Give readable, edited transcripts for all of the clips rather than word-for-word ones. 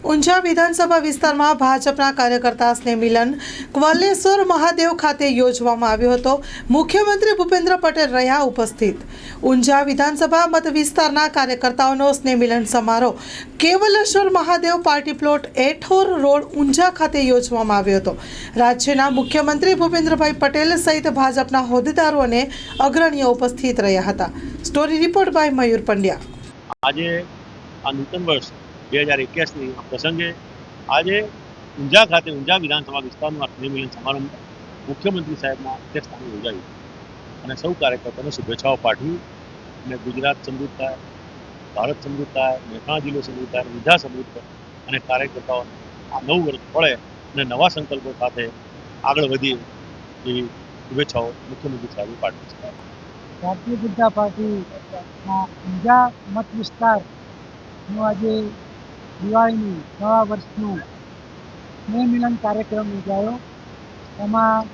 ઊંઝા વિધાનસભા વિસ્તારમાં ભાજપના કાર્યકર્તા સ્નેહ મિલન ક્વલેશ્વર મહાદેવ ખાતે યોજવામાં આવ્યો હતો। મુખ્યમંત્રી ભૂપેન્દ્ર પટેલ રહ્યા ઉપસ્થિત। ઊંઝા વિધાનસભા મત વિસ્તારના કાર્યકર્તાઓનો સ્નેહ મિલન સમારોહ Kevaleshwar Mahadev party plot Ethor road Unjha ખાતે યોજવામાં આવ્યો હતો। રાજ્યના મુખ્યમંત્રી ભૂપેન્દ્રભાઈ પટેલ સહિત ભાજપના હોદ્દેદારો અને અગ્રણીઓ ઉપસ્થિત રહ્યા હતા। સ્ટોરી રિપોર્ટ બાય મયુર પંડ્યા। આજે આ નૂતન વર્ષ 2021 પ્રસંગે આજે ઊંઝા ખાતે ઊંઝા વિધાનસભા વિસ્તારનું આ સ્નેહ મિલન સમારંભ મુખ્યમંત્રી સાહેબના અધ્યક્ષસ્થાને યોજાયું અને સૌ કાર્યકર્તાઓને શુભેચ્છાઓ પાઠવી અને ગુજરાત સમૃદ્ધ થાય, ભારત સમૃદ્ધ થાય, મહેસાણા જિલ્લો સમૃદ્ધ થાય, ઊંઝા સમૃદ્ધ થાય અને કાર્યકર્તાઓને આ નવું વર્ષ ફળે અને નવા સંકલ્પો સાથે આગળ વધીએ એવી શુભેચ્છાઓ મુખ્યમંત્રી સાહેબે પાઠવી છે। ભારતીય જનતા પાર્ટીના ઊંઝા મત વિસ્તારનું આજે દિવાળીનું નવા વર્ષનું સ્નેહ મિલન કાર્યક્રમ યોજાયો। એમાં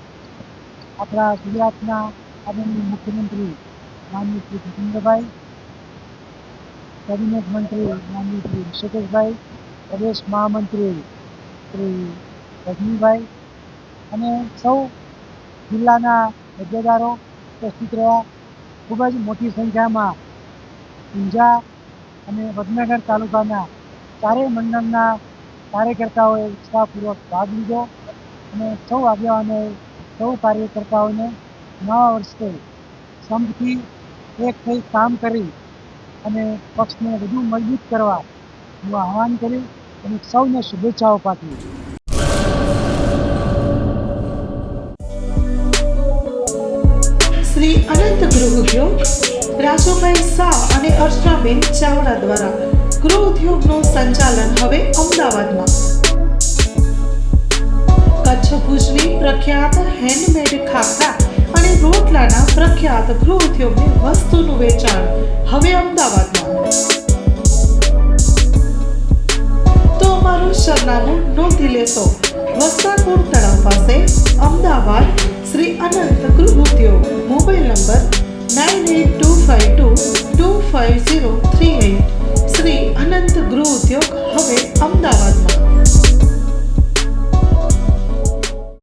આપણા ગુજરાતના આદરણીય મુખ્યમંત્રી માનનીય શ્રી ભૂપેન્દ્રભાઈ, કેબિનેટ મંત્રી માનનીય શ્રી ઋષિકેશભાઈ, પ્રદેશ મહામંત્રી શ્રી રજનીભાઈ અને સૌ જિલ્લાના હોદ્દેદારો ઉપસ્થિત રહ્યા। ખૂબ જ મોટી સંખ્યામાં ઊંઝા અને વડનગર તાલુકાના ચારેય મંડળના કાર્યકર્તાઓએ ઉત્સાહપૂર્વક ભાગ લીધો અને સૌ આગેવાનોએ સૌ કાર્યકર્તાઓને નવા વર્ષે સંપથી એક થઈ કામ કરી અને પક્ષને વધુ મજબૂત કરવાનું આહ્વાન કર્યું અને સૌને શુભેચ્છાઓ પાઠવી। શ્રી અનંત ગૃહ ઉદ્યોગ રાજુભાઈ શાહ અને અર્ચનાબેન ચાવડા દ્વારા ગૃહ ઉદ્યોગનું સંચાલન હવે અમદાવાદમાં। કચ્છ ભુજની પ્રખ્યાત હેન્ડમેડ ખાખરા અને રોટલાના પ્રખ્યાત ગૃહ ઉદ્યોગની વસ્તુનું વેચાણ હવે અમદાવાદમાં। તો અમારું સરનામું નોંધી લેશો। વસ્તારપુર તળાવ પાસે અમદાવાદ, શ્રી અનંત ગૃહ ઉદ્યોગ। Mobile number 9825